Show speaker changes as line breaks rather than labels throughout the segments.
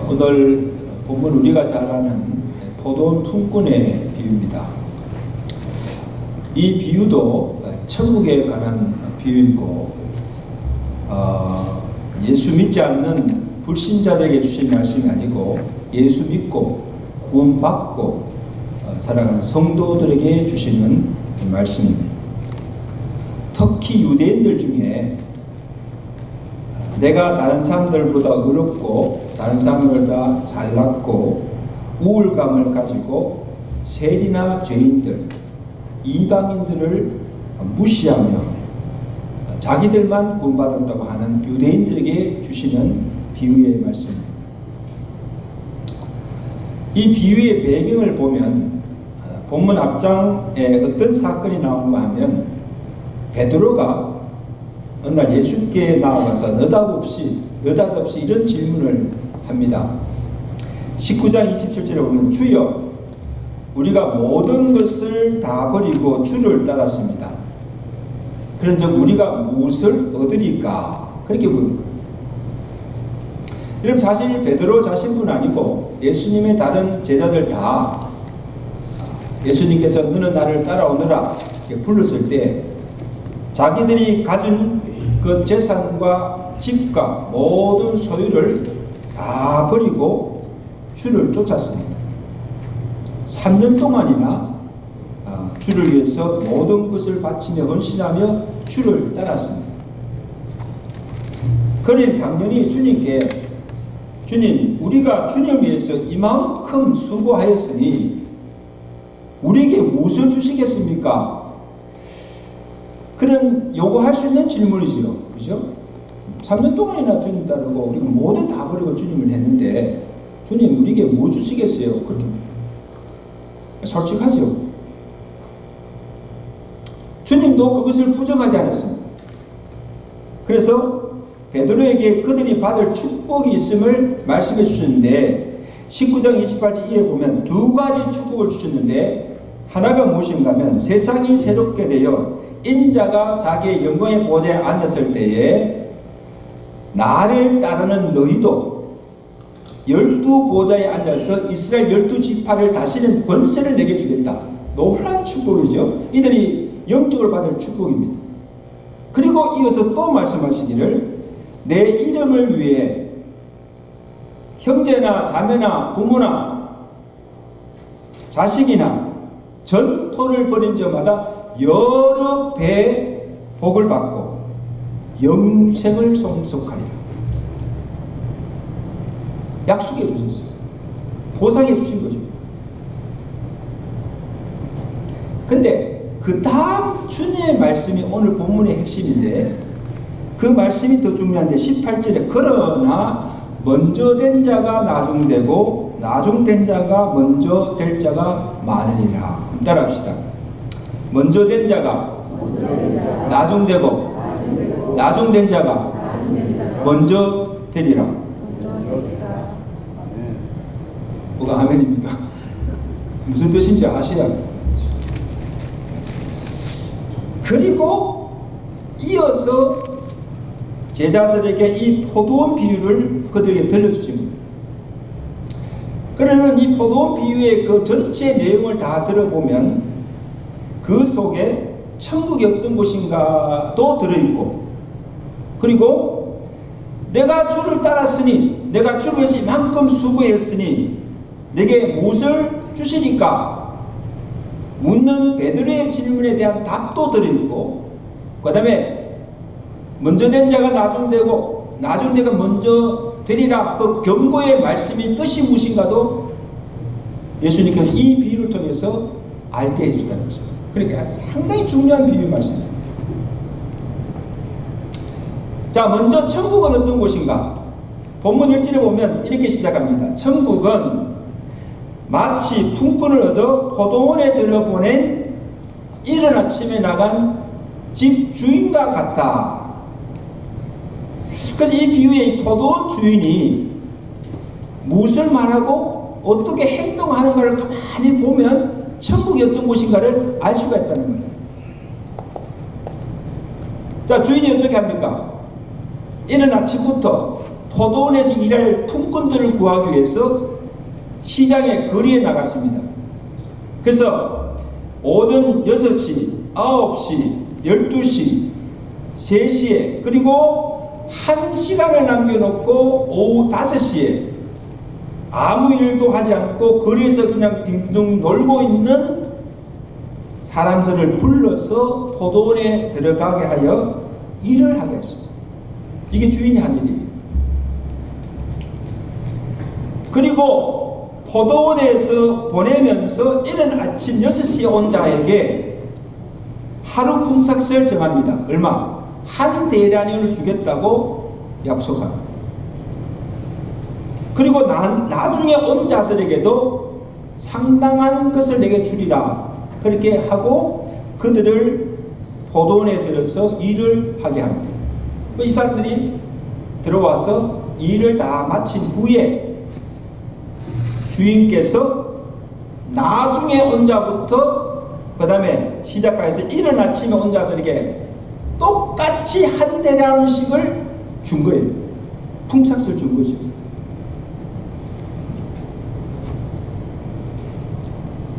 오늘 본문 우리가 잘 아는 포도원 품꾼의 비유입니다. 이 비유도 천국에 관한 비유이고 예수 믿지 않는 불신자들에게 주신 말씀이 아니고 예수 믿고 구원받고 살아가는 성도들에게 주시는 말씀입니다. 특히 유대인들 중에 내가 다른 사람들보다 의롭고 다른 사람들보다 잘났고 우울감을 가지고 세리나 죄인들, 이방인들을 무시하며 자기들만 구원받았다고 하는 유대인들에게 주시는 비유의 말씀입니다. 이 비유의 배경을 보면 본문 앞장에 어떤 사건이 나오는가 하면 베드로가 어느 날 예수께 나아가서 느닷없이 이런 질문을 합니다. 19장 27절에 보면 주여 우리가 모든 것을 다 버리고 주를 따랐습니다. 그런즉 우리가 무엇을 얻으리까? 그렇게 묻는 거예요. 여러분 사실 베드로 자신뿐 아니고 예수님의 다른 제자들 다 예수님께서 너는 나를 따라오너라 불렀을 때 자기들이 가진 그 재산과 집과 모든 소유를 다 버리고 주를 쫓았습니다. 3년 동안이나 주를 위해서 모든 것을 바치며 헌신하며 주를 따랐습니다. 그러니 당연히 주님께 주님, 우리가 주님 위해서 이만큼 수고하였으니 우리에게 무엇을 주시겠습니까? 그런 요구할 수 있는 질문이죠. 그죠? 3년 동안이나 주님 따르고 우리가 모두 다 버리고 주님을 했는데 주님 우리에게 뭐 주시겠어요? 그렇게 솔직하죠. 주님도 그것을 부정하지 않았습니다. 그래서 베드로에게 그들이 받을 축복이 있음을 말씀해 주셨는데 19장 28절 이에 보면 두 가지 축복을 주셨는데 하나가 무엇인가 하면 세상이 새롭게 되어 인자가 자기의 영광의 보좌에 앉았을 때에 나를 따르는 너희도 12보좌에 앉아서 이스라엘 12지파를 다스리는 권세를 내게 주겠다. 놀라운 축복이죠. 이들이 영적으로 받을 축복입니다. 그리고 이어서 또 말씀하시기를 내 이름을 위해 형제나 자매나 부모나 자식이나 전토를 벌인 자마다 여러 배 복을 받고 영생을 송속하리라. 약속해 주셨어요. 보상해 주신 거죠. 근데 그 다음 주님의 말씀이 오늘 본문의 핵심인데 그 말씀이 더 중요한데 18절에 그러나 먼저 된 자가 나중되고 나중된 자가 먼저 될 자가 많으리라. 따라합시다. 먼저 된 자가 나중되고 나중된 자가 먼저 되리라. 뭐가 아멘입니까? 무슨 뜻인지 아셔야 합니다. 그리고 이어서 제자들에게 이 포도원 비유를 그들에게 들려주십니다. 그러면 이 포도원 비유의 그 전체 내용을 다 들어보면 그 속에 천국이 어떤 곳인가도 들어있고 그리고 내가 주를 따랐으니 내가 주를 위해서 이만큼 수고했으니 내게 무엇을 주시니까 묻는 베드로의 질문에 대한 답도 들어있고 그 다음에 먼저 된 자가 나중되고 나중되가 먼저 되리라 그 경고의 말씀이 뜻이 무엇인가도 예수님께서 이 비유를 통해서 알게 해주셨다는 것이죠. 그러니까 상당히 중요한 비유 말씀입니다. 자, 먼저 천국은 어떤 곳인가? 본문 1절에 보면 이렇게 시작합니다. 천국은 마치 품꾼을 얻어 포도원에 들어보낸 이른 아침에 나간 집 주인과 같다. 그래서 이 비유의 포도원 주인이 무엇을 말하고 어떻게 행동하는가를 가만히 보면 천국이 어떤 곳인가를 알 수가 있다는 거예요. 자, 주인이 어떻게 합니까? 이른 아침부터 포도원에서 일할 품꾼들을 구하기 위해서 시장에 거리에 나갔습니다. 그래서 오전 6시, 9시, 12시, 3시에 그리고 1시간을 남겨놓고 오후 5시에 아무 일도 하지 않고 거리에서 그냥 빙둥 놀고 있는 사람들을 불러서 포도원에 들어가게 하여 일을 하게 했습니다. 이게 주인이 한 일이에요. 그리고 포도원에서 보내면서 이른 아침 6시에 온 자에게 하루 품삯을 정합니다. 얼마? 한 데나리온을 주겠다고 약속합니다. 그리고 나중에 온 자들에게도 상당한 것을 내게 주리라 그렇게 하고 그들을 포도원에 들어서 일을 하게 합니다. 이 사람들이 들어와서 일을 다 마친 후에 주인께서 나중에 온 자부터 그 다음에 시작해서 이른 아침에 온 자들에게 똑같이 한 데나리온씩을 준 거예요. 품삯을 준 거죠.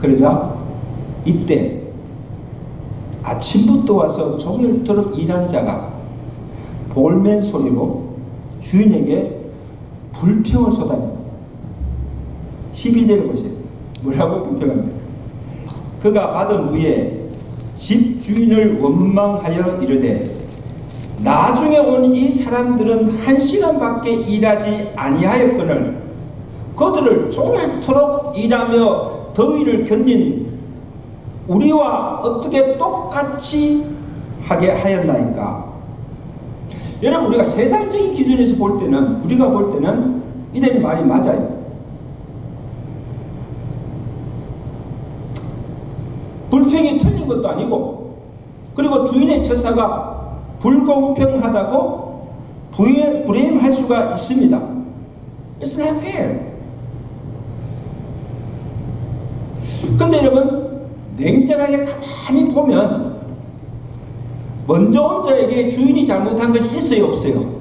그러자 이때 아침부터 와서 종일토록 일한 자가 볼멘 소리로 주인에게 불평을 쏟아냅니다. 12절을 보세요. 뭐라고 불평합니까? 그가 받은 후에 집 주인을 원망하여 이르되 나중에 온 이 사람들은 1시간밖에 일하지 아니하였거늘 그들을 종일토록 일하며 더위를 견딘 우리와 어떻게 똑같이 하게 하였나이까? 여러분, 우리가 세상적인 기준에서 볼 때는, 우리가 볼 때는 이들의 말이 맞아요. 불평이 틀린 것도 아니고, 그리고 주인의 처사가 불공평하다고 불행할 수가 있습니다. It's not fair. 근데 여러분, 냉정하게 가만히 보면 먼저 온 자에게 주인이 잘못한 것이 있어요, 없어요?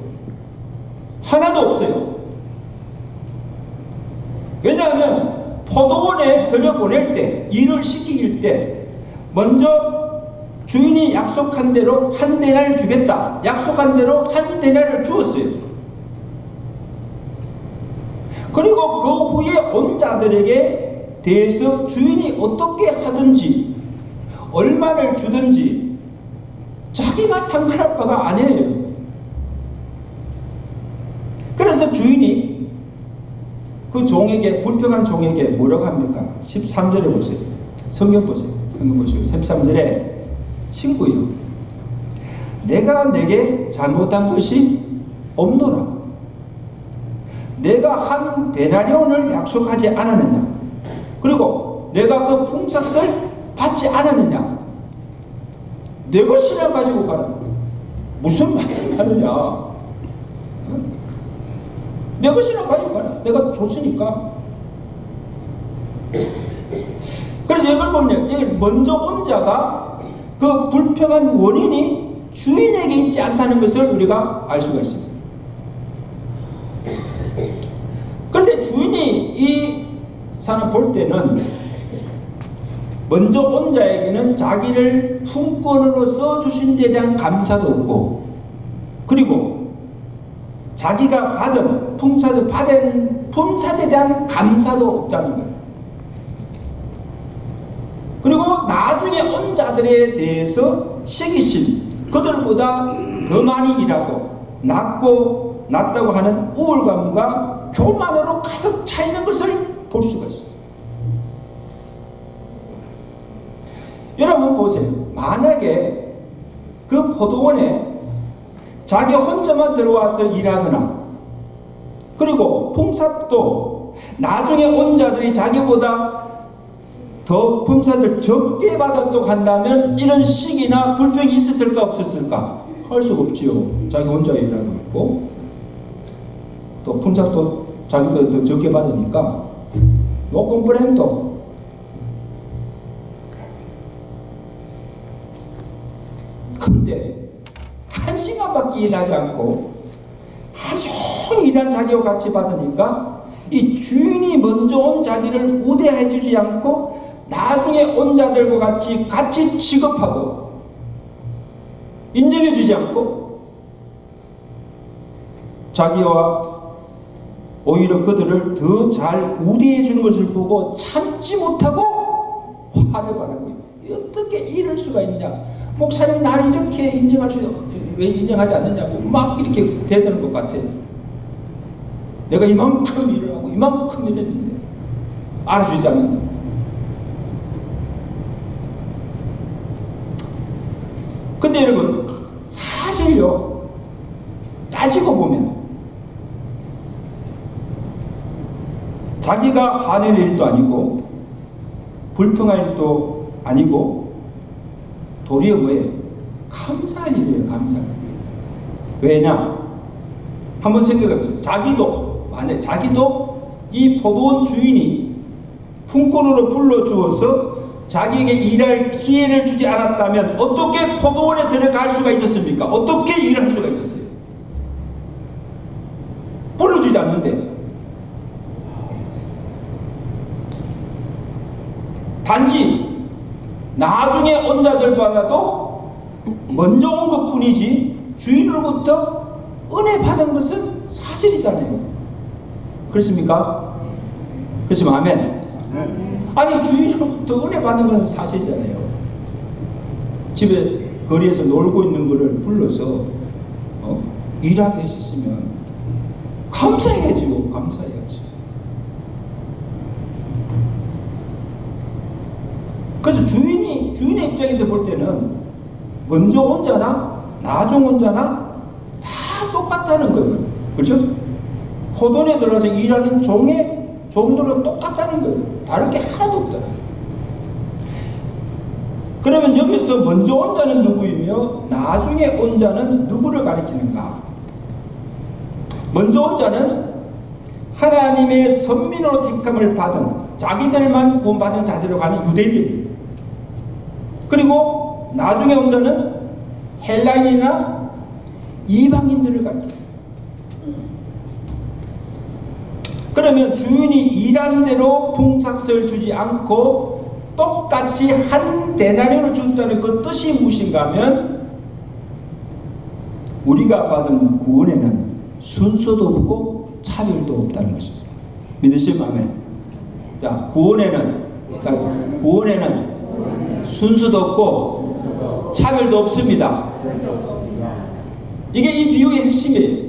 하나도 없어요. 왜냐하면 포도원에 들여보낼 때, 일을 시킬 때 먼저 주인이 약속한 대로 한 데나리온을 주겠다, 약속한 대로 한 데나리온을 주었어요. 그리고 그 후에 온 자들에게 대해서 주인이 어떻게 하든지 얼마를 주든지 자기가 상관할 바가 아니에요. 그래서 주인이 그 종에게, 불평한 종에게 뭐라고 합니까? 13절에 보세요. 성경 보세요. 한번 보시고 13절에 친구요, 내가 내게 잘못한 것이 없노라. 내가 한 데나리온을 약속하지 않았느냐? 그리고 내가 그 품삯을 받지 않았느냐? 내 것이나 가지고 가라. 무슨 말이 하느냐? 내 것이나 가지고 가라. 내가 줬으니까. 그래서 이걸 보면 여기 먼저 온 자가 그 불평한 원인이 주인에게 있지 않다는 것을 우리가 알 수가 있습니다. 그런데 주인이 이 사람 볼 때는 먼저 온 자에게는 자기를 품권으로서 주신 데 대한 감사도 없고, 그리고 자기가 받은 품삯을 받은 품삯에 대한 감사도 없다는 거예요. 그리고 나중에 온 자들에 대해서 시기심, 그들보다 더 많이 일하고 낫다고 하는 우월감과 교만으로 가득 차 있는 것을 볼 수가 있어요. 여러분 보세요. 만약에 그 포도원에 자기 혼자만 들어와서 일하거나, 그리고 품삯도 나중에 온 자들이 자기보다 더 품삯을 적게 받았다고 한다면 이런 시기나 불평이 있었을까 없었을까? 할 수 없지요. 자기 혼자 일하고 있고 또 품삯도 자기보다 더 적게 받으니까 no comprendo. 근데 1시간밖에 일하지 않고 하루 종일 일한 자기와 같이 받으니까 이 주인이 먼저 온 자기를 우대해 주지 않고 나중에 온 자들과 같이 취급하고 인정해 주지 않고 자기와 오히려 그들을 더 잘 우대해 주는 것을 보고 참지 못하고 화를 받는 거예요. 어떻게 이럴 수가 있냐? 목사님 나를 이렇게 왜 인정하지 않느냐고 막 이렇게 대드는 것 같아요. 내가 이만큼 일을 하고 이만큼 일했는데 알아주지 않는다. 근데 여러분 사실요 따지고 보면 자기가 화낼 일도 아니고 불평할 일도 아니고 도리어 뭐예요? 감사할 일이에요. 감사할 일. 왜냐? 한번 생각해보세요. 자기도 이 포도원 주인이 품꾼으로 불러주어서 자기에게 일할 기회를 주지 않았다면 어떻게 포도원에 들어갈 수가 있었습니까? 어떻게 일할 수가 있었어요? 불러주지 않는데 단지 나중에 온 자들보다도 먼저 온 것뿐이지 주인으로부터 은혜 받은 것은 사실이잖아요. 그렇습니까? 그렇지만 아멘. 아니 주인으로부터 은혜 받는 것은 사실이잖아요. 집에 거리에서 놀고 있는 거를 불러서 일하게 하셨으면 감사해야지요. 감사해야지. 그래서 주인의 입장에서 볼 때는 먼저 온 자나 나중 온 자나 다 똑같다는 거예요. 그렇죠? 포도원에 들어가서 일하는 종들은 똑같다는 거예요. 다른 게 하나도 없다. 그러면 여기서 먼저 온 자는 누구이며 나중에 온 자는 누구를 가리키는가? 먼저 온 자는 하나님의 선민으로 택함을 받은 자기들만 구원받은 자들로 가는 유대인들. 그리고 나중에 온 자는 헬라인이나 이방인들을 가리킵니다. 그러면 주인이 일한 대로 풍삭을 주지 않고 똑같이 한 데나리온을 줬다는 그 뜻이 무엇인가 하면 우리가 받은 구원에는 순서도 없고 차별도 없다는 것입니다. 믿으시면 아멘. 자, 구원에는 순서도 없고 차별도 없습니다. 이게 이 비유의 핵심이에요.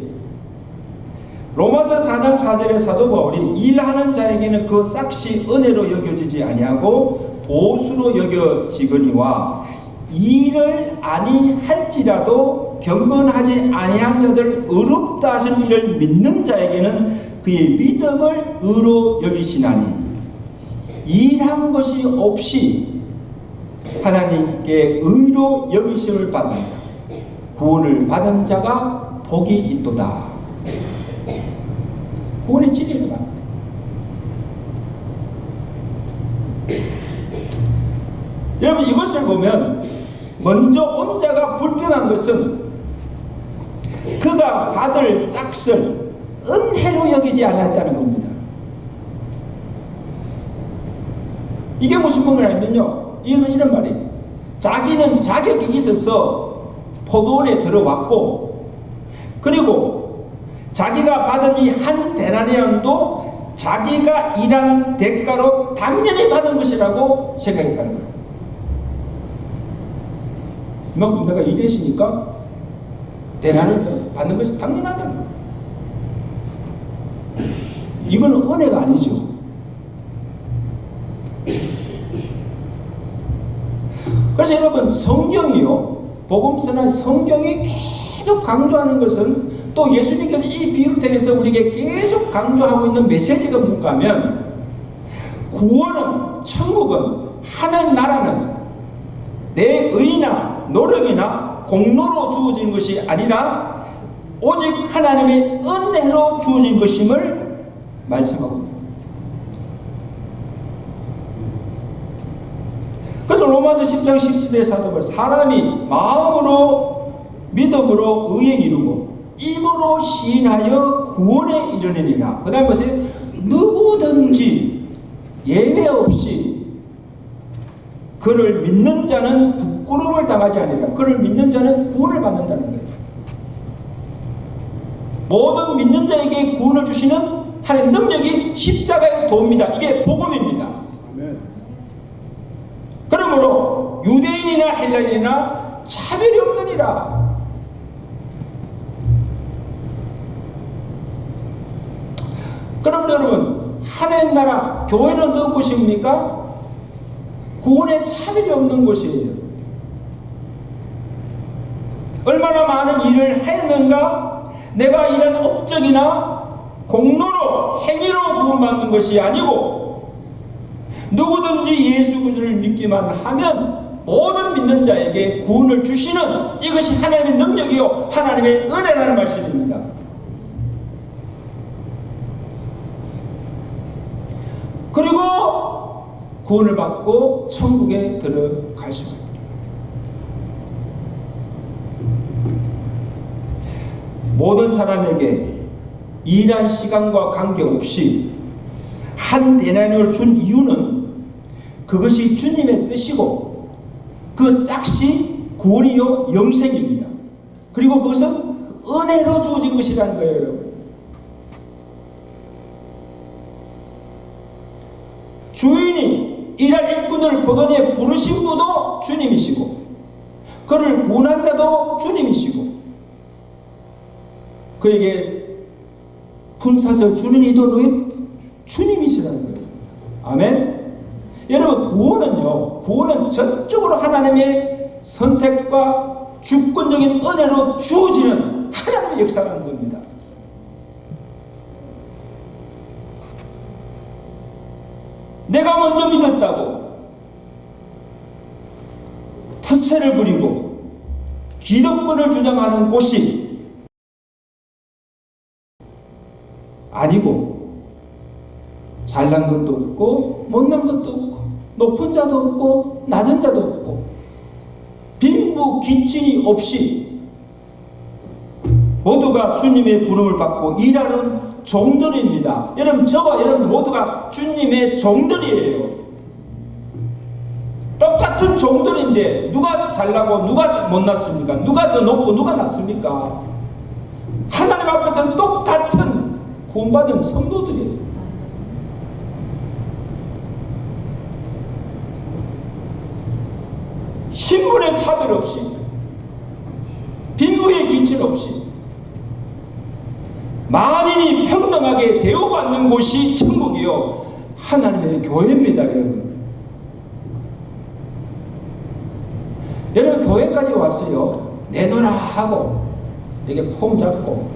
로마서 4장 4절의 사도 바울이 일하는 자에게는 그 싹시 은혜로 여겨지지 아니하고 보수로 여겨지거니와 일을 아니할지라도 경건하지 아니한 자들 의롭다 하신 이를 믿는 자에게는 그의 믿음을 의로 여기시나니 일한 것이 없이 하나님께 의로 여기심을 받은 자 구원을 받은 자가 복이 있도다. 구원의 진리를 말합니다. 여러분 이것을 보면 먼저 온 자가 불평한 것은 그가 받을 싹을 은혜로 여기지 않았다는 겁니다. 이게 무슨 말이냐면요, 이런 말이에요. 자기는 자격이 있어서 포도원에 들어왔고 그리고 자기가 받은 이 한 데나리온도 자기가 일한 대가로 당연히 받은 것이라고 생각했다는 거예요. 이만큼 내가 일했으니까 데나리온 받는 것이 당연하다는 거예요. 이거는 은혜가 아니죠. 그래서 여러분 성경이요, 복음서나 성경이 계속 강조하는 것은 또 예수님께서 이 비유를 통해서 우리에게 계속 강조하고 있는 메시지가 뭔가 하면 구원은, 천국은, 하나님 나라는 내 의나 노력이나 공로로 주어진 것이 아니라 오직 하나님의 은혜로 주어진 것임을 말씀하고 있습니다. 그래서 로마서 10장 17절의 사도가 사람이 마음으로 믿음으로 의에 이르고 입으로 시인하여 구원에 이르느니라. 그 다음에 보세요. 누구든지 예외 없이 그를 믿는 자는 부끄러움을 당하지 아니라 그를 믿는 자는 구원을 받는다는 거예요. 모든 믿는 자에게 구원을 주시는 하나님의 능력이 십자가의 도입니다. 이게 복음입니다. 그러므로 유대인이나 헬라인이나 차별이 없느니라. 그러면 여러분, 하나님 나라 교회는 어떤 곳입니까? 구원에 차별이 없는 곳이에요. 얼마나 많은 일을 했는가? 내가 이런 업적이나 공로로 행위로 구원받는 것이 아니고 누구든지 예수 그리스도를 믿기만 하면 모든 믿는 자에게 구원을 주시는 이것이 하나님의 능력이요 하나님의 은혜라는 말씀입니다. 그리고 구원을 받고 천국에 들어갈 수가 있습니다. 모든 사람에게 일한 시간과 관계없이 한 데나리온을 준 이유는 그것이 주님의 뜻이고 그 싹시 구원이요 영생입니다. 그리고 그것은 은혜로 주어진 것이라는 거예요. 여러분. 주인이 일할 일꾼을 포도원에 부르신 분도 주님이시고 그를 구원한 자도 주님이시고 그에게 분사설 주는 이도 누구? 주님이시라는 거예요. 아멘. 여러분 구원은 전적으로 하나님의 선택과 주권적인 은혜로 주어지는 하나님의 역사라는 겁니다. 내가 먼저 믿었다고 텃세를 부리고 기득권을 주장하는 곳이 아니고 잘난 것도 없고 못난 것도 없고 높은 자도 없고 낮은 자도 없고 빈부 기친이 없이 모두가 주님의 부름을 받고 일하는 종들입니다. 여러분 저와 여러분들 모두가 주님의 종들이에요. 똑같은 종들인데 누가 잘나고 누가 못났습니까? 누가 더 높고 누가 낮습니까? 하나님 앞에서는 똑같은 구원받은 성도들이에요. 신분의 차별 없이 빈부의 기침 없이 만인이 평등하게 대우받는 곳이 천국이요 하나님의 교회입니다. 여러분 교회까지 왔어요. 내놓으라 하고 이렇게 폼 잡고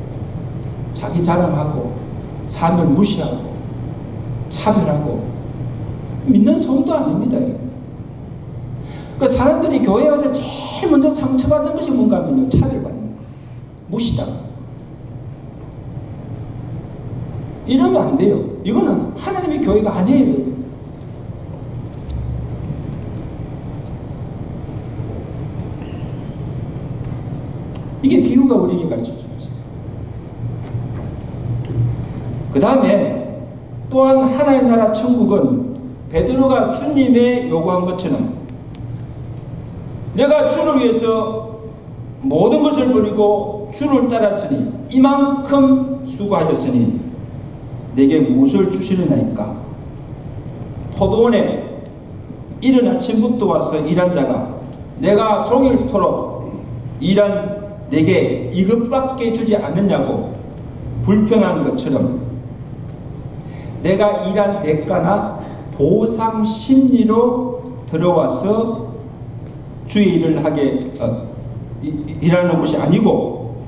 자기 자랑하고 사람을 무시하고 차별하고 믿는 성도 아닙니다. 그 사람들이 교회에 와서 제일 먼저 상처받는 것이 뭔가 하면요 차별받는 거, 무시당하는 거. 이러면 안 돼요. 이거는 하나님의 교회가 아니에요. 이게 비유가 우리에게 가르쳐줍니다. 그 다음에 또한 하나님 나라 천국은 베드로가 주님의 요구한 것처럼 내가 주를 위해서 모든 것을 버리고 주를 따랐으니 이만큼 수고하였으니 내게 무엇을 주시려나이까? 포도원에 이른 아침부터 와서 일한 자가 내가 종일토록 일한 내게 이것밖에 주지 않느냐고 불평한 것처럼 내가 일한 대가나 보상 심리로 들어와서 주의 일을 하게 일하는 것이 아니고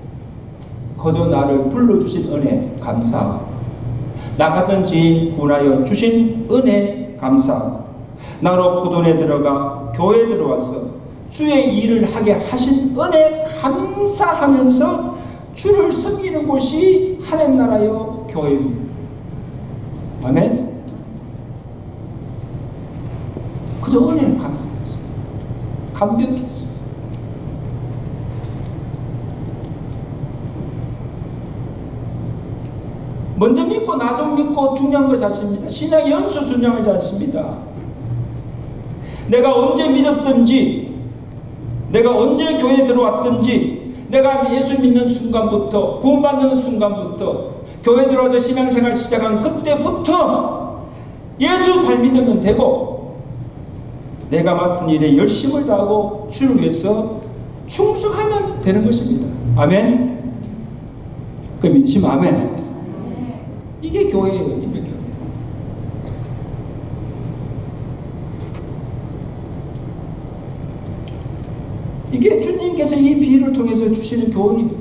거저 나를 불러주신 은혜 감사하고 나 같은 죄인 구원하여 주신 은혜 감사하고 나로 포도원에 들어가 교회에 들어와서 주의 일을 하게 하신 은혜 감사하면서 주를 섬기는 곳이 하나님 나라요 교회입니다. 아멘. 그저 은혜 감사했어. 감격했어. 먼저 믿고 나중 믿고 중요한 것이 아닙니다. 신앙 연수 중요하지 않습니다. 내가 언제 믿었든지, 내가 언제 교회에 들어왔든지, 내가 예수 믿는 순간부터, 구원받는 순간부터, 교회 들어와서 신앙생활 시작한 그때부터 예수 잘 믿으면 되고, 내가 맡은 일에 열심을 다하고 주를 위해서 충성하면 되는 것입니다. 아멘? 그 믿으시면 아멘? 이게 교회예요. 이게 교회. 이게 주님께서 이 비유를 통해서 주시는 교훈입니다.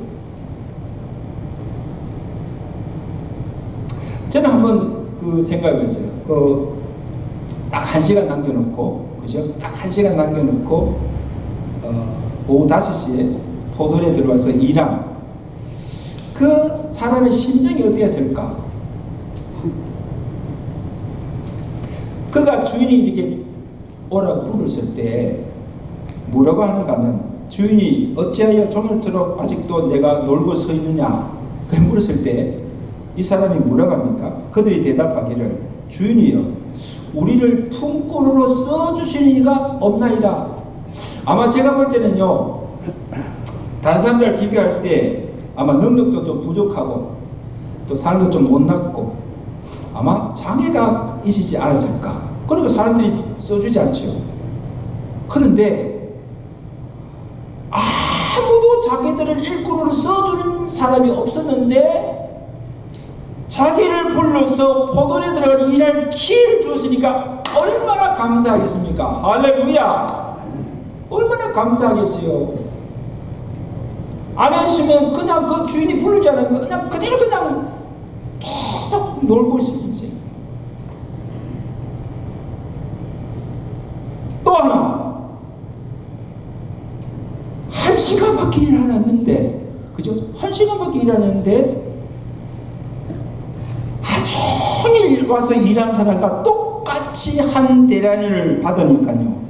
저는 한번 그 생각을 했어요. 딱 1시간 남겨놓고, 그죠? 딱 1시간 남겨놓고, 오후 5시에 포도원에 들어와서 일한 그 사람의 심정이 어땠을까? 그가 주인이 이렇게 오라고 부르실 때 뭐라고 하는가 하면, 주인이 어찌하여 종일토록 아직도 내가 놀고 서 있느냐? 그래 물었을 때 이 사람이 뭐라고 합니까? 그들이 대답하기를, 주인이여, 우리를 품꾼으로 써주시는 이가 없나이다. 아마 제가 볼 때는요, 다른 사람들 비교할 때 아마 능력도 좀 부족하고 또 사람도 좀 못났고 아마 장애가 있으지 않았을까. 그러니까 사람들이 써주지 않죠. 그런데 아무도 자기들을 일꾼으로 써주는 사람이 없었는데 자기를 불러서 포도원에 들어가 일할 기회를 주었으니까 얼마나 감사하겠습니까? 할렐루야! 얼마나 감사하겠어요. 안 했으면 그냥 그 주인이 부르지 않으면 그냥 그대로 그냥 계속 놀고 있을 인생. 또 하나, 1시간밖에 일 안 했는데, 그죠? 1시간밖에 일 안 했는데 하루 종일 와서 일한 사람과 똑같이 한 대련을 받으니까요,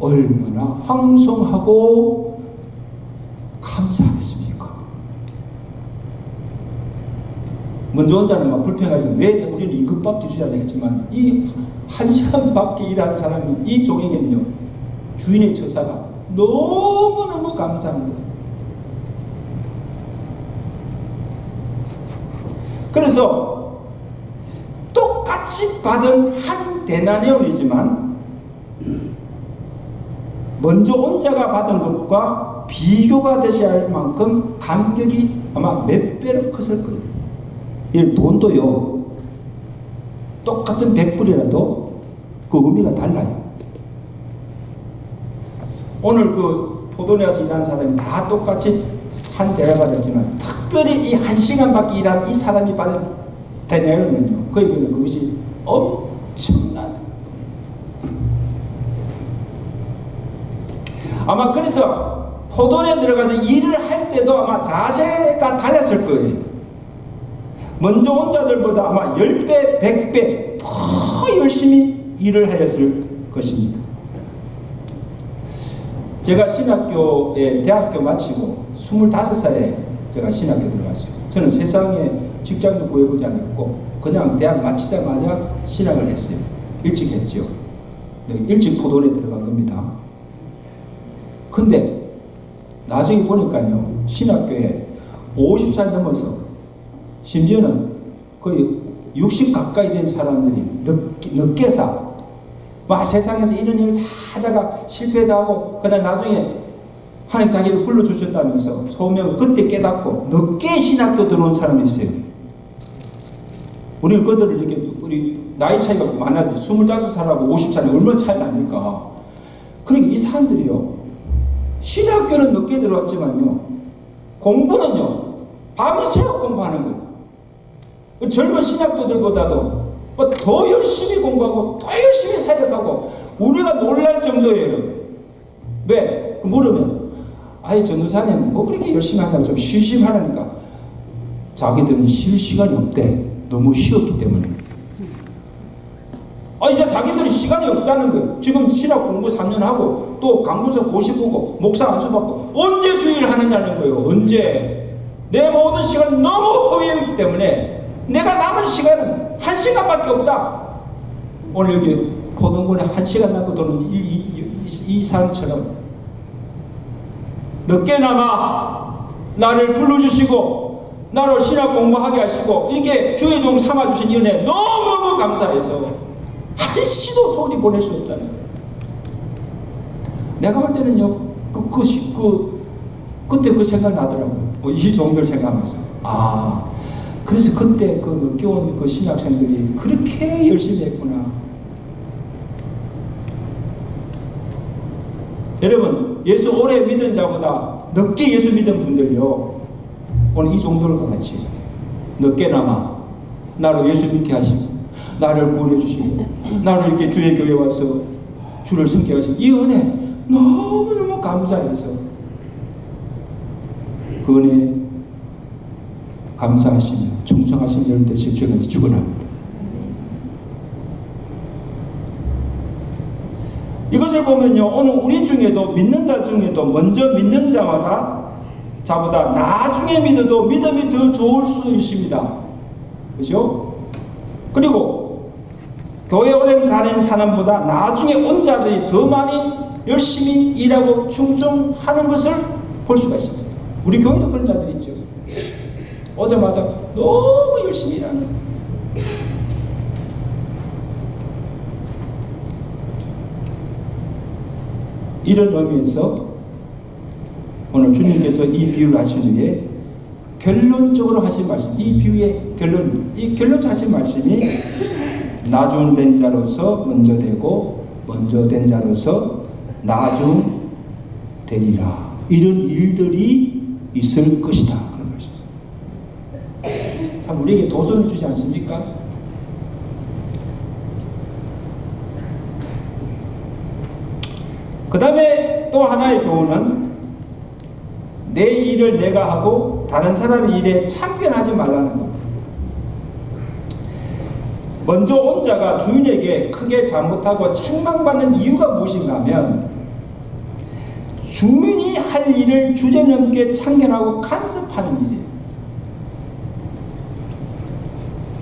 얼마나 황송하고 감사하겠습니까? 먼저 혼자는 막 불평하지, 왜 우리는 이것밖에 주지 않겠지만, 이 1시간밖에 일한 사람이, 이 종에게는요, 주인의 처사가 너무너무 감사한 거예요. 그래서 똑같이 받은 한 데나리온이지만 먼저 온 자가 받은 것과 비교가 되셔야 할 만큼 감격이 아마 몇 배로 컸을 거예요. 이 돈도요, 똑같은 100불이라도 그 의미가 달라요. 오늘 그 포도원에 와서 일하는 사람이 다 똑같이 한 대를 받았지만, 특별히 이 1시간밖에 일한 이 사람이 받은 대나리온은요, 그에게는 그것이 엄청난, 아마 그래서 포도원에 들어가서 일을 할 때도 아마 자세가 달랐을 거예요. 먼저 온 자들보다 아마 10배, 100배 더 열심히 일을 하였을 것입니다. 제가 신학교에 대학교 마치고 25살에 제가 신학교 들어갔어요. 저는 세상에 직장도 구해보지 않았고 그냥 대학 마치자마자 신학을 했어요. 일찍 했죠. 일찍 포도원에 들어간 겁니다. 근데 나중에 보니까요, 신학교에 50살 넘어서 심지어는 거의 60 가까이 된 사람들이 늦게사 막 세상에서 이런 일을 다 하다가 실패도 하고, 그다음 나중에 하나님 자기를 불러주셨다면서 소명을 그때 깨닫고 늦게 신학교 들어온 사람이 있어요. 우리는 그들을 이렇게, 우리 나이 차이가 많아도 25살하고 50살이 얼마나 차이 납니까? 그러니까 이 사람들이요, 신학교는 늦게 들어왔지만요, 공부는요 밤새워 공부하는 거예요. 젊은 신학도들보다도 더 열심히 공부하고 더 열심히 사역하고, 우리가 놀랄 정도예요. 왜? 물으면, 아이 전도사님 뭐 그렇게 열심히 한다고 좀 심심하니까. 자기들은 쉴 시간이 없대. 너무 쉬었기 때문에. 이제 자기들이 시간이 없다는 거예요. 지금 신학 공부 3년 하고 또 강도서 고시 보고 목사 안수 받고 언제 주일 하느냐는 거예요. 언제? 내 모든 시간 너무 허비했기 때문에 내가 남은 시간은 1시간밖에 없다. 오늘 여기 포동군에 1시간 남고 도는 이 사람처럼 늦게나마 나를 불러주시고 나로 신학 공부하게 하시고 이렇게 주의 종 삼아주신 이 은혜 너무너무 감사해서 한시도 소리 보낼 수 없다는 거예요. 내가 볼 때는요, 그때 그 생각 나더라고요. 이 종들 생각하면서. 그래서 그때 그 늦게 온 그 신학생들이 그렇게 열심히 했구나. 여러분, 예수 오래 믿은 자보다 늦게 예수 믿은 분들요, 오늘 이 종들과 같이 늦게나마 나로 예수 믿게 하시고 나를 구원해 주시고 나를 이렇게 주의 교회에 와서 주를 섬기게 하시고 이 은혜 너무너무 감사해서 그 은혜 감사하시며 충성하신 여러분 되실 주님께 축원합니다. 이것을 보면요, 오늘 우리 중에도 믿는 자 중에도 먼저 믿는 자보다 나중에 믿어도 믿음이 더 좋을 수 있습니다. 그죠? 그리고 교회 오래 다닌 사람보다 나중에 온 자들이 더 많이 열심히 일하고 충성하는 것을 볼 수가 있습니다. 우리 교회도 그런 자들이 있죠. 오자마자 너무 열심히 일하는. 이런 의미에서 오늘 주님께서 이 비유를 하신 후에 결론적으로 하신 말씀, 이 비유의 이 결론적으로 하신 말씀이 나중 된 자로서 먼저 되고 먼저 된 자로서 나중 되리라. 이런 일들이 있을 것이다. 그런 말씀. 참 우리에게 도전을 주지 않습니까? 그 다음에 또 하나의 교훈은 내 일을 내가 하고 다른 사람의 일에 참견하지 말라는 겁니다. 먼저 온 자가 주인에게 크게 잘못하고 책망받는 이유가 무엇인가 하면 주인이 할 일을 주제넘게 참견하고 간섭하는 일이에요.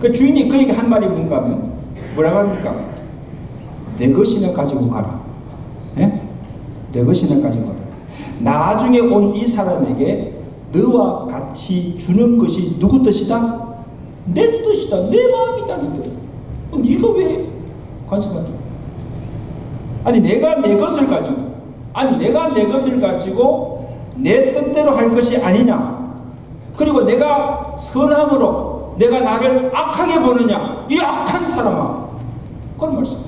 그 주인이 그에게 한 말이 뭔가 하면 뭐라고 합니까? 내 것이나 가지고 가라. 예? 내 것이나 가지고 가라. 나중에 온 이 사람에게 너와 같이 주는 것이 누구 뜻이다? 내 뜻이다. 내 마음이다. 그럼 네가 왜 관심하지? 아니 내가 내 것을 가지고 내 뜻대로 할 것이 아니냐? 그리고 내가 선함으로 내가 나를 악하게 보느냐? 이 악한 사람아. 그런 말씀.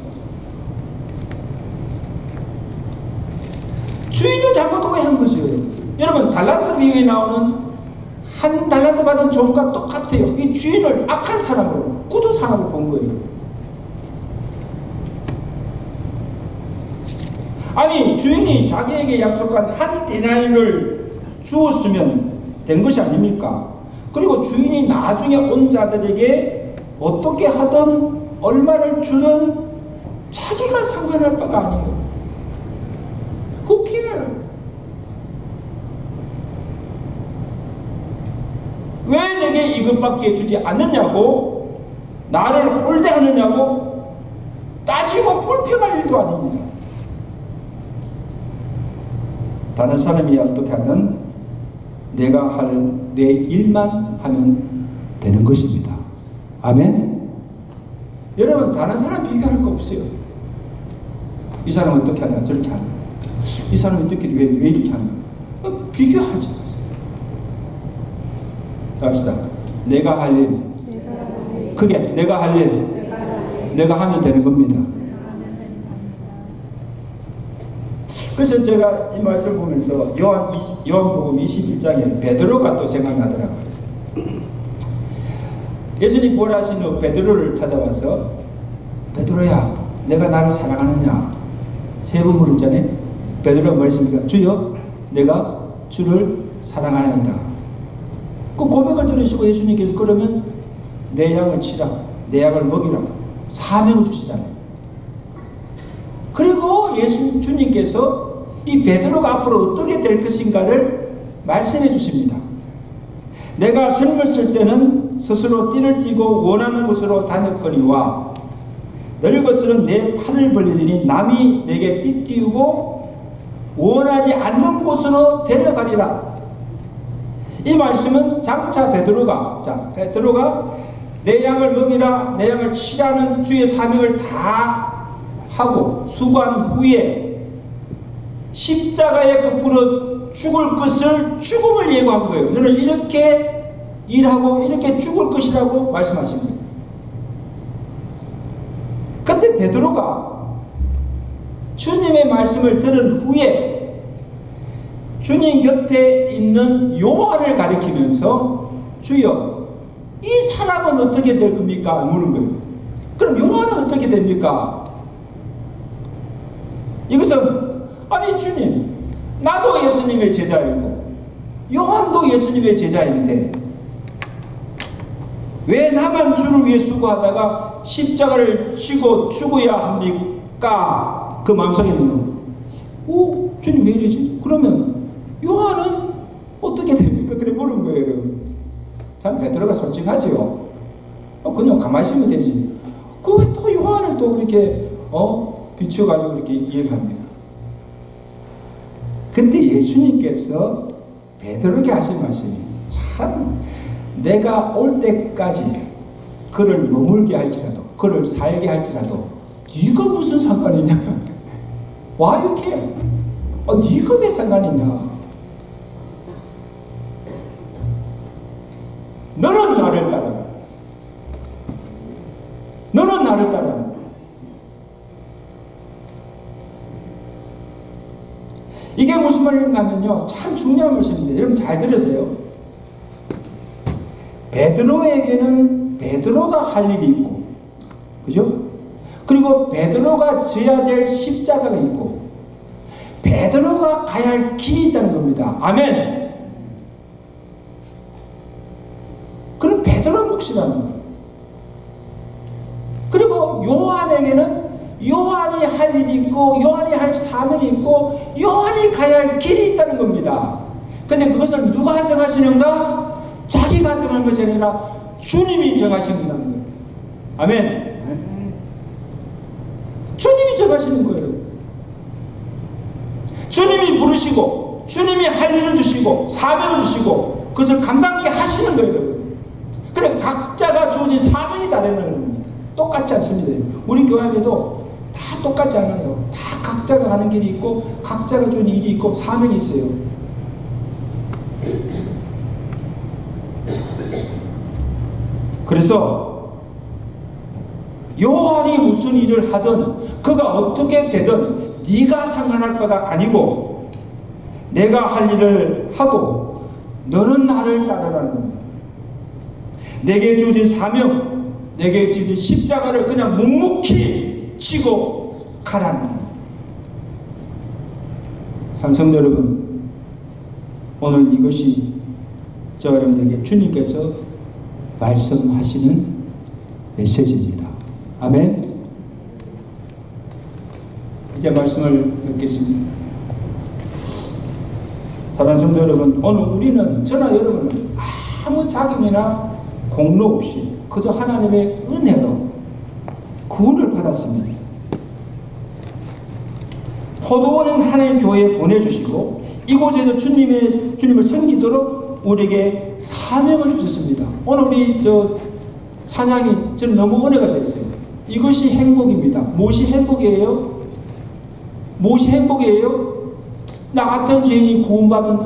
주인을 잘못 오해한 것이에요. 여러분, 달란트 비유에 나오는 한 달란트 받은 종과 똑같아요. 이 주인을 악한 사람으로, 굳은 사람으로 본 거예요. 아니, 주인이 자기에게 약속한 한 데나리를 주었으면 된 것이 아닙니까? 그리고 주인이 나중에 온 자들에게 어떻게 하든 얼마를 주든 자기가 상관할 바가 아니에요. Who cares? 왜 내게 이것밖에 주지 않느냐고, 나를 홀대하느냐고 따지고 불평할 일도 아닙니다. 다른 사람이 어떻게 하든 내가 할 내 일만 하면 되는 것입니다. 아멘? 여러분, 다른 사람 비교할 거 없어요. 이 사람은 어떻게 하나 저렇게 하나, 이 사람은 어떻게 왜 이렇게 하나, 비교하지 마세요. 자, 합시다. 내가 할 일, 크게 내가 할 일, 내가 하면 되는 겁니다. 그래서 제가 이 말씀을 보면서 요한복음 21장에 베드로가 또 생각나더라고요. 예수님 부활하신 후 베드로를 찾아와서 베드로야, 내가 나를 사랑하느냐? 세 번 물었잖아요. 베드로가 말했습니까? 주여, 내가 주를 사랑하나이다. 그 고백을 들으시고 예수님께서 그러면 내 양을 치라, 내 양을 먹이라 사명을 주시잖아요. 그리고 주님께서 이 베드로가 앞으로 어떻게 될 것인가를 말씀해 주십니다. 내가 젊었을 때는 스스로 띠를 띠고 원하는 곳으로 다녔거니와 늙어서는 내 팔을 벌리니 남이 내게 띠 띠우고 원하지 않는 곳으로 데려가리라. 이 말씀은 장차 베드로가 내 양을 먹이라, 내 양을 치라는 주의 사명을 다 하고 수고한 후에 십자가에 거꾸로 죽을 것을 죽음을 예고한 거예요. 너는 이렇게 일하고 이렇게 죽을 것이라고 말씀하신 거예요. 근데 베드로가 주님의 말씀을 들은 후에 주님 곁에 있는 요한을 가리키면서 주여, 이 사람은 어떻게 될 겁니까? 묻는 거예요. 그럼 요한은 어떻게 됩니까? 이것은 아니 주님, 나도 예수님의 제자이고 요한도 예수님의 제자인데 왜 나만 주를 위해 수고하다가 십자가를 지고 죽어야 합니까? 그 마음속에는 주님 왜 이러지? 그러면 요한은 어떻게 됩니까? 그래 물은 거예요. 참 베드로가 솔직하지요. 그냥 가만히 있으면 되지. 그 왜 또 요한을 또 그렇게 비추어가지고 이렇게 이해합니까? 근데 예수님께서 베드로에게 하신 말씀이 참, 내가 올 때까지 그를 머물게 할지라도, 그를 살게 할지라도 네가 무슨 상관이냐? Why you care? 네가 왜 상관이냐? 너는 나를 따라. 너는 나를 따라. 이게 무슨 말인가 하면요, 참 중요한 말씀인데 여러분 잘 들으세요. 베드로에게는 베드로가 할 일이 있고, 그죠? 그리고 베드로가 져야 될 십자가가 있고 베드로가 가야 할 길이 있다는 겁니다. 아멘. 그럼 베드로 몫이라는 거예요. 그리고 요한에게는 요한이 할 일이 있고 요한이 할 사명이 있고 요한이 가야 할 길이 있다는 겁니다. 근데 그것을 누가 정하시는가? 자기가 정한 것이 아니라 주님이 정하시는 거예요. 아멘. 주님이 정하시는 거예요. 주님이 부르시고 주님이 할 일을 주시고 사명을 주시고 그것을 감당하게 하시는 거예요. 그래 각자가 주어진 사명이 다르는 겁니다. 똑같지 않습니다. 우리 교회에도 다 똑같지 않아요. 다 각자가 가는 길이 있고 각자가 주는 일이 있고 사명이 있어요. 그래서 요한이 무슨 일을 하든 그가 어떻게 되든 네가 상관할 바가 아니고 내가 할 일을 하고 너는 나를 따르라는 겁니다. 내게 주어진 사명, 내게 주어진 십자가를 그냥 묵묵히 지고 가라는 겁니다. 성도 여러분, 오늘 이것이 저 여러분들에게 주님께서 말씀하시는 메시지입니다. 아멘. 이제 말씀을 맺겠습니다. 사랑하는 성도 여러분, 오늘 우리는 저나 여러분은 아무 자격이나 공로 없이 그저 하나님의 은혜로 구원을 받았습니다. 포도원은 하나님 교회에 보내주시고 이곳에서 주님을 섬기도록 우리에게 사명을 주셨습니다. 오늘 우리 찬양이 저는 너무 은혜가 됐어요. 이것이 행복입니다. 무엇이 행복이에요? 무엇이 행복이에요? 나 같은 죄인이 구원받은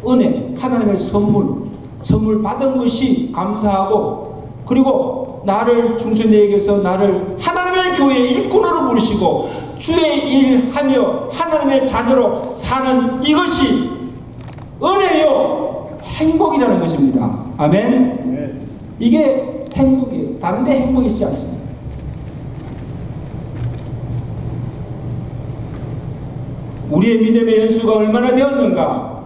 은혜, 하나님의 선물 받은 것이 감사하고, 그리고 나를 중천대에게서 나를 하나님의 교회의 일꾼으로 부르시고 주의 일하며 하나님의 자녀로 사는 이것이 은혜요 행복이라는 것입니다. 아멘. 이게 행복이에요. 다른 데 행복이 있지 않습니다. 우리의 믿음의 연수가 얼마나 되었는가,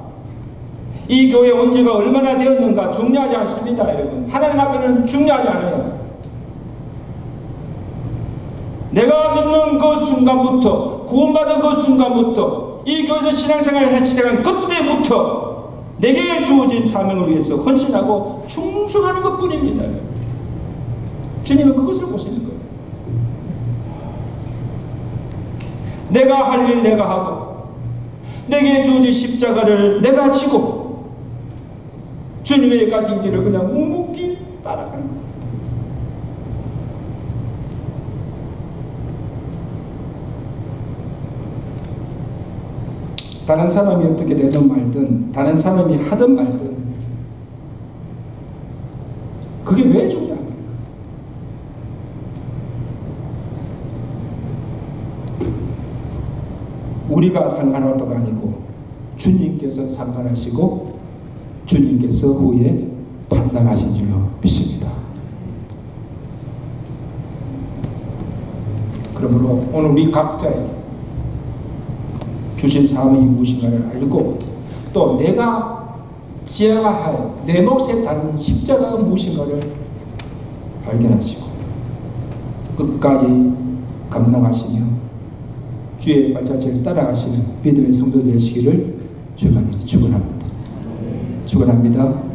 이 교회 온 지가 얼마나 되었는가 중요하지 않습니다. 여러분, 하나님 앞에는 중요하지 않아요. 내가 믿는 그 순간부터, 구원받은 그 순간부터, 이 교회에서 신앙생활을 시작한 그때부터 내게 주어진 사명을 위해서 헌신하고 충성하는 것뿐입니다. 주님은 그것을 보시는 거예요. 내가 할 일 내가 하고 내게 주어진 십자가를 내가 지고 주님의 가신 길을 그냥 묵묵히 따라가는 거예요. 다른 사람이 어떻게 되든 말든, 다른 사람이 하든 말든, 그게 왜 중요합니까? 우리가 상관할 바가 아니고 주님께서 상관하시고 주님께서 후에 판단하신 줄로 믿습니다. 그러므로 오늘 우리 각자에게 주신 사명이 무엇인가를 알고 또 내가 지어야 할 내 몫에 닿는 십자가가 무엇인가를 발견하시고 끝까지 감당하시며 주의 발자취를 따라가시는 믿음의 성도 되시기를 주님께 축원합니다. 축원합니다.